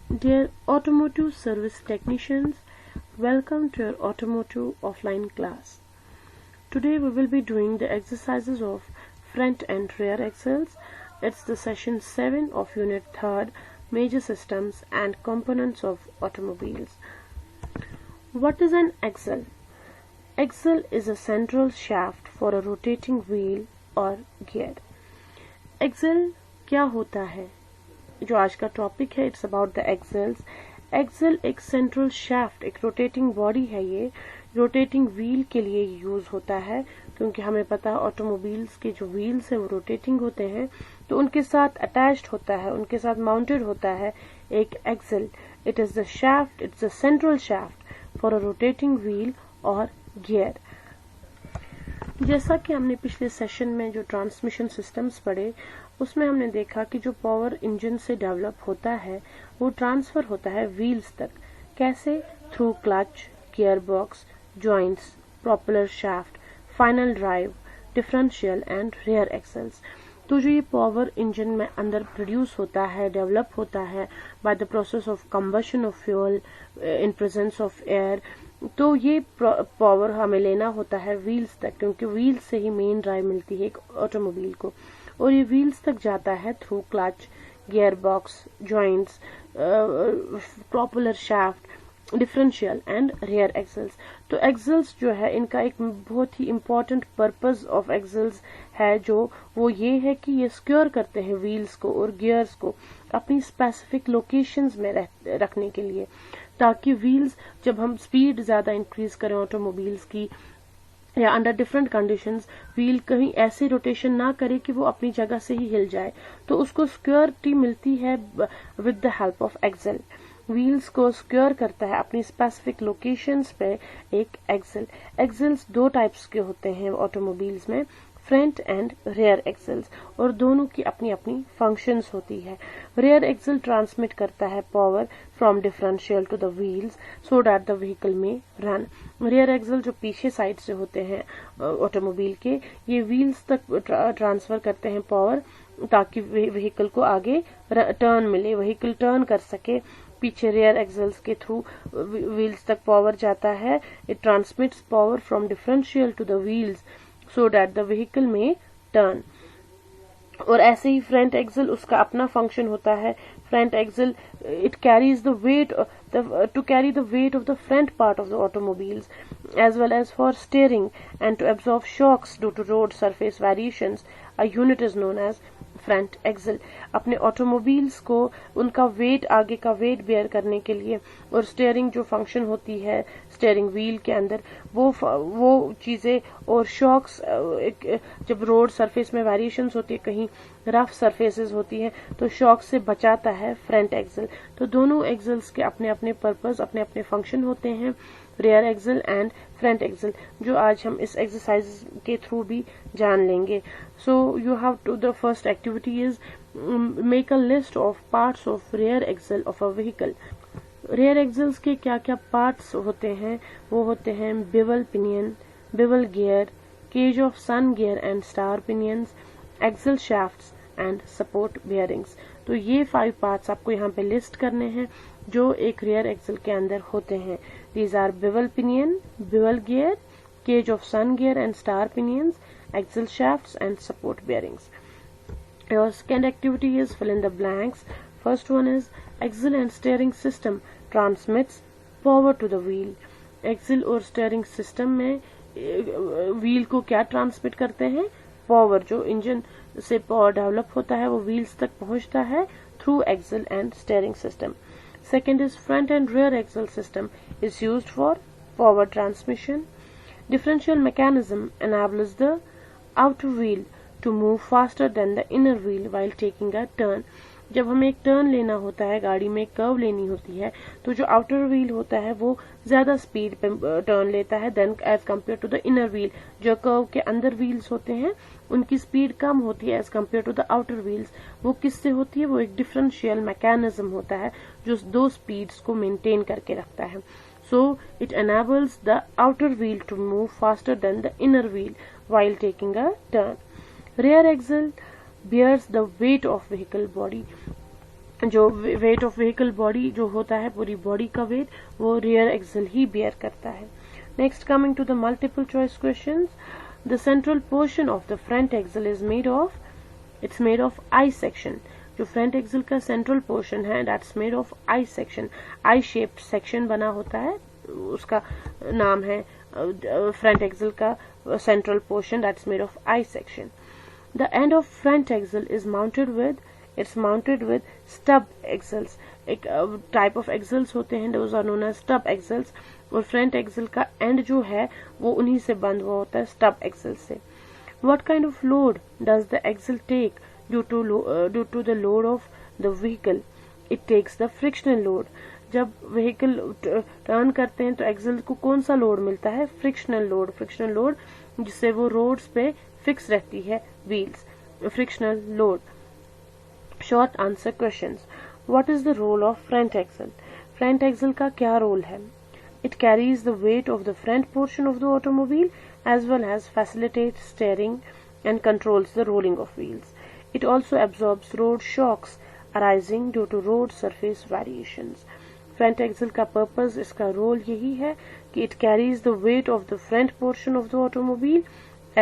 Dear automotive service technicians, welcome to your automotive offline class. Today we will be doing the exercises of front and rear axles. It's the session 7 of unit 3rd, major systems and components of automobiles. What is an axle? Axle is a central shaft for a rotating wheel or gear. Axle क्या होता है? जो आज का topic है it's about the एक्सेल्स. Excel एक central shaft, एक rotating body है. ये रोटेटिंग व्हील के लिए यूज होता है क्योंकि हमें पता है ऑटोमोबाइल्स के जो व्हील्स है वो रोटेटिंग होते हैं, तो उनके साथ अटैच्ड होता है, उनके साथ माउंटेड होता है एक axle. It is the shaft, it's the central shaft for a rotating wheel और गियर. जैसा कि हमने पिछले सेशन में जो ट्रांसमिशन सिस्टम्स पढ़े उसमें हमने देखा कि जो पावर इंजन से डेवलप होता है वो ट्रांसफर होता है व्हील्स तक. कैसे? Through clutch, gear box, joints, propeller shaft, final drive, differential and rear axles. तो जो ये पावर इंजन में अंदर प्रोड्यूस होता है, डेवलप होता है by the process of combustion of fuel in presence of air, तो ये पावर हमें लेना होता है व्हील्स तक क्योंकि व्हील्स से ही मेन ड्राइव मिलती है एक ऑटोमोबाइल को. और ये व्हील्स तक जाता है through clutch, gear box, joints, propeller shaft, differential and rear axles. तो एक्सेल्स जो है इनका एक बहुत ही इम्पोर्टेंट पर्पस ऑफ एक्सेल्स है जो वो ये है कि ये सिक्योर करते हैं व्हील्स को और गियर्स को अपनी स्पेसिफिक लोकेशंस में रखने के लिए, ताकि व्हील्स जब हम स्पीड ज्यादा इंक्रीज करें ऑटोमोबाइल्स की या अंडर डिफरेंट कंडीशंस, व्हील कहीं ऐसे रोटेशन ना करे कि वो अपनी जगह से ही हिल जाए, तो उसको सिक्योरिटी मिलती है with the help of axle. Wheels को सिक्योर करता है अपनी स्पेसिफिक लोकेशंस पे एक एक्सेल. एक्सेल्स दो टाइप्स के होते हैं ऑटोमोबाइल्स में, फ्रंट एंड रियर एक्सेल्स, और दोनों की अपनी अपनी फंक्शंस होती है. रियर एक्सेल ट्रांसमिट करता है power from differential to the wheels so that the vehicle में रन. रियर एक्सेल जो पीछे साइड से होते हैं ऑटोमोबाइल के, ये व्हील्स तक ट्रांसफर करते हैं पावर ताकि व्हीकल को आगे टर्न मिले, व्हीकल टर्न कर सके. पीछे रियर एक्सेल्स के थ्रू व्हील्स तक पावर जाता है. It transmits power from differential to the wheels so that the vehicle may turn. और ऐसे ही फ्रंट एक्सेल उसका अपना फंक्शन होता है. Front axle it carries the weight to carry the weight of the front part of the automobiles as well as for steering and to absorb shocks due to road surface variations. A unit is known as front axle. अपने automobiles को उनका wait, आगे का wait bear करने के लिए, और steering जो फंक्शन होती है स्टीयरिंग व्हील के अंदर, वो चीजें और शॉक्स, जब रोड सरफेस में वेरिएशंस होती है, कहीं रफ सरफेसेस होती है, तो शॉक से बचाता है फ्रंट एक्सेल. तो दोनों एक्सेल्स के अपने अपने पर्पस, अपने अपने फंक्शन होते हैं, rear Excel and front axle, जो आज हम इस एक्सरसाइज के थ्रू भी जान लेंगे. So you have to, the first activity is make a list of parts of rear axle of a vehicle. Rear axles के क्या क्या पार्ट्स होते हैं? वो होते हैं bevel pinion, bevel gear, cage of sun gear and star pinions, axle shafts and support bearings. तो ये 5 पार्ट्स आपको यहाँ पे लिस्ट करने हैं जो एक रियर एक्सेल के अंदर होते हैं. These are bevel pinion, bevel gear, cage of sun gear and star pinions, axle shafts and support bearings. Your second activity is fill in the blanks. First one is axle and steering system transmits power to the wheel. Axle और steering system में wheel को क्या transmit करते हैं? Power. जो engine से power develop होता है वो व्हील्स तक पहुंचता है through axle and steering system. Second is front and rear axle system is used for power transmission. Differential mechanism enables the outer wheel to move faster than the inner wheel while taking a turn. जब हमें एक turn लेना होता है, गाड़ी में curve लेनी होती है, तो जो आउटर व्हील होता है वो ज्यादा स्पीड पे टर्न लेता है then as compare to the inner wheel. जो कर्व के अंदर व्हील्स होते हैं उनकी स्पीड कम होती है as compare to the outer wheels. वो किससे होती है? वो एक डिफरेंशियल मैकेनिज्म होता है जो दो स्पीड्स को मेंटेन करके रखता है. So it enables the outer wheel to move faster than the inner wheel while taking a turn. Rear axle bears the weight of vehicle body. जो वेट ऑफ व्हीकल बॉडी जो होता है, पूरी body का wait वो rear axle ही bear करता है। Next, coming to the multiple choice questions, the central portion of the front axle is made of, it's made of I section. जो front axle का सेंट्रल पोर्शन है that's made of I section, I shaped section बना होता है, उसका नाम है front axle का central portion that's made of I section. The end of front axle is mounted with, it's mounted with stub axles. एक type of axles होते हैं, those are known as stub axles, और front axle का end जो है वो उन्हीं से बंद हुआ होता है, स्टब एक्सल्स से। What kind of load does the axle take due to the load of the vehicle? It takes the frictional load. जब व्हीकल टर्न करते हैं तो एक्सल को कौन सा लोड मिलता है? Frictional load. फ्रिक्शनल लोड जिससे वो रोड्स पे फिक्स रहती है wheels, frictional load. Short answer questions. What is the role of front axle? Front axle का क्या रोल है? It carries the weight of the front portion of the automobile as well as facilitates steering and controls the rolling of wheels. It also absorbs road shocks arising due to road surface variations. Front axle का purpose, इसका role यही है कि it carries the weight of the front portion of the automobile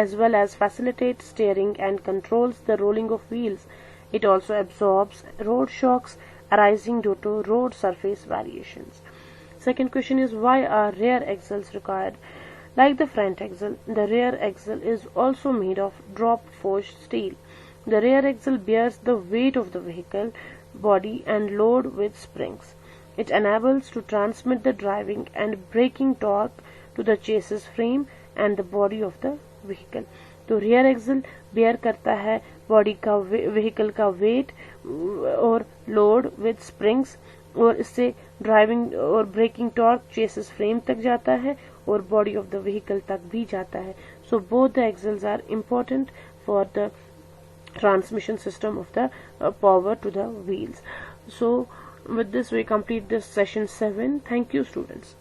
as well as facilitates steering and controls the rolling of wheels. It also absorbs road shocks arising due to road surface variations. Second question is, why are rear axles required? Like the front axle, the rear axle is also made of drop forged steel. The rear axle bears the weight of the vehicle body and load with springs. It enables to transmit the driving and braking torque to the chassis frame and the body of the vehicle. तो rear axle bear करता है body का, vehicle का weight और load with springs, और इससे driving और braking torque chassis frame तक जाता है और बॉडी ऑफ द व्हीकल तक भी जाता है। So both the axles are important for the transmission system of the power to the wheels. So with this we complete this session 7. Thank you students.